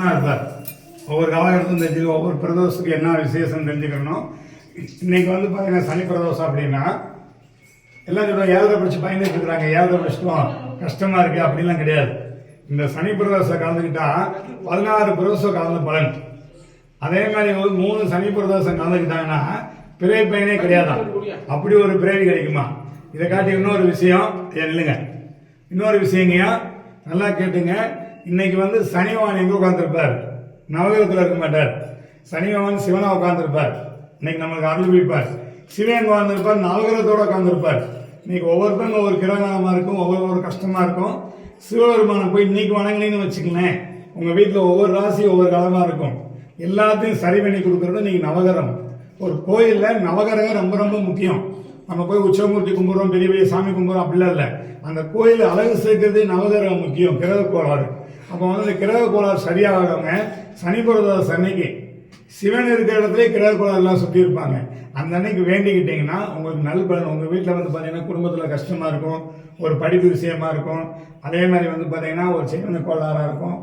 ஒன்றா இருப்பார். ஒவ்வொரு காலகட்டத்தும் தெரிஞ்சு ஒவ்வொரு பிரதோஷத்துக்கு என்ன விசேஷம் தெரிஞ்சுக்கணும். இன்னைக்கு வந்து பார்த்தீங்கன்னா சனி பிரதோஷம் அப்படின்னா எல்லாம் சொல்லுவாங்க ஏழரை படிச்சு பயந்துட்டு இருக்கிறாங்க, ஏழரை படிச்சுட்டோம் கஷ்டமா இருக்கு அப்படிலாம் கிடையாது. இந்த சனி பிரதோஷம் கலந்துக்கிட்டா 16 பிரதோஷம் கலந்த பலன். அதே மாதிரி ஒரு 3 சனி பிரதோஷம் கலந்துக்கிட்டாங்கன்னா பிறவி பயனே கிடையாதான். அப்படி ஒரு பிறவி கிடைக்குமா? இதை காட்டி இன்னொரு விஷயம் இல்லைங்க, இன்னொரு விஷயங்கயா நல்லா கேட்டுங்க. இன்னைக்கு வந்து சனிவான் எங்க உட்காந்துருப்பார்? நவகிரகத்தில் இருக்க மாட்டார். சனிவான் சிவனா உட்காந்துருப்பார். இன்னைக்கு நம்மளுக்கு அருள் வைப்பார். சிவன் எங்க உட்காந்துருப்பார்? நவகிரகத்தோட உட்காந்துருப்பார். இன்னைக்கு ஒவ்வொருத்தரும் ஒவ்வொரு கிரகணமா இருக்கும், ஒவ்வொரு கஷ்டமா இருக்கும். சிவபெருமானை போய் இன்னைக்கு வணங்கினீங்கன்னு வச்சுக்கங்களேன், உங்க வீட்டில் ஒவ்வொரு ராசி ஒவ்வொரு காலமா இருக்கும். எல்லாத்தையும் சரி பண்ணி கொடுக்கறது இன்னைக்கு நவகிரகம். ஒரு கோயில்ல நவகிரகம் ரொம்ப ரொம்ப முக்கியம். நம்ம போய் உச்சமூர்த்தி கும்பிடுறோம், பெரிய பெரிய சாமி கும்பிடுறோம், அப்படிலாம் இல்லை. அந்த கோயில் அழகு சேர்க்கறது நவகிரகம் முக்கியம். கிரக கோளாறு அப்போ வந்து இந்த கிரக கோளாறு சரியாகாம சனி பிரதோஷ அன்னைக்கு சிவன் இருக்கிற இடத்துல கிரக கோளாறு எல்லாம் சுற்றி இருப்பாங்க. அந்த அன்னைக்கு வேண்டிக்கிட்டீங்கன்னா உங்களுக்கு நல்பலன். உங்க வீட்டில் வந்து பார்த்தீங்கன்னா குடும்பத்தில் கஷ்டமா இருக்கும், ஒரு படிப்பு விஷயமா இருக்கும், அதே மாதிரி வந்து பார்த்தீங்கன்னா ஒரு சின்ன கோளாறாக இருக்கும்,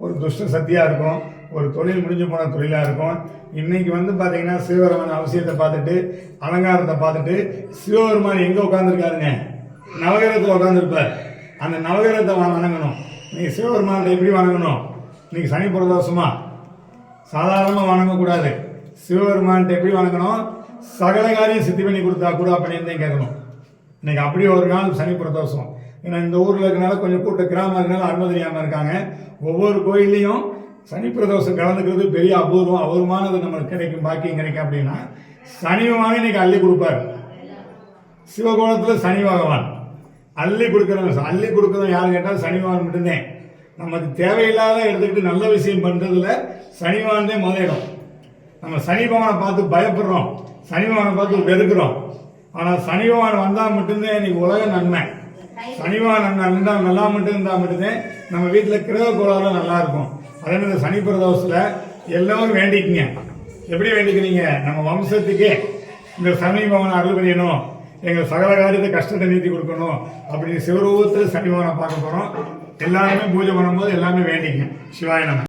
ஒரு துஷ்ட சக்தியாக இருக்கும், ஒரு தொழில் முடிஞ்சு போன தொழிலாக இருக்கும். இன்னைக்கு வந்து பார்த்தீங்கன்னா சிவபெருமான அவசியத்தை பார்த்துட்டு அலங்காரத்தை பார்த்துட்டு சிவபெருமான் எங்கே உட்காந்துருக்காருங்க? நவகிரகத்தில் உட்காந்துருப்பார். அந்த நவகிரகத்தை வணங்கணும். நீங்கள் சிவபெருமானை எப்படி வணங்கணும்? இன்னைக்கு சனி பிரதோஷமா சாதாரணமாக வணங்கக்கூடாது. சிவபெருமான்கிட்ட எப்படி வணங்கணும்? சகல காரியம் சித்தி பண்ணி கொடுத்தா கூட அப்படின்னு தான் கேட்கணும். இன்னைக்கு அப்படி ஒரு நாள் சனி பிரதோஷம். ஏன்னா இந்த ஊரில் இருக்கனால கொஞ்சம் கூட்ட கிராமம் இருக்கனால அனுமதி தெரியாமல் இருக்காங்க. ஒவ்வொரு கோயிலையும் சனி பிரதோஷம் கலந்துக்கிறது பெரிய அபூர்வமானது நம்மளுக்கு கிடைக்கும், பாக்கியம் கிடைக்கும். அப்படின்னா சனிவான இன்னைக்கு அள்ளி கொடுப்பார். சிவகோணத்தில் சனி பகவான் அள்ளி கொடுக்குறவங்க. அள்ளி கொடுக்குறவங்க யாரு கேட்டால் சனிவான் மட்டும்தான். நமக்கு தேவையில்லாத எடுத்துக்கிட்டு நல்ல விஷயம் பண்றதுல சனிவான் தான் முதலிடம். நம்ம சனி பகவானை பார்த்து பயப்படுறோம், சனி பகவானை பார்த்து வெறுக்கிறோம். ஆனால் சனி பகவான் வந்தால் மட்டும்தான் இன்னைக்கு உலக நன்மை. சனிவான் நல்லா மட்டும் இருந்தால் மட்டும்தான் நம்ம வீட்டில் கிரக கோளாறுலாம் நல்லா இருக்கும். அதே மாதிரி சனி பிரதோஷத்தில் எல்லாரும் வேண்டிக்குங்க. எப்படி வேண்டிக்கிறீங்க? நம்ம வம்சத்துக்கே இந்த சனி பகவானை அருள் புரியணும், எங்கள் சகல காரியத்தை கஷ்டத்தை நீட்டி கொடுக்கணும் அப்படின்னு சிவரூபத்தில் சனி பகவானை பார்க்க போகிறோம். எல்லாருமே பூஜை பண்ணும்போது எல்லாமே வேண்டிங்க. சிவாய நம.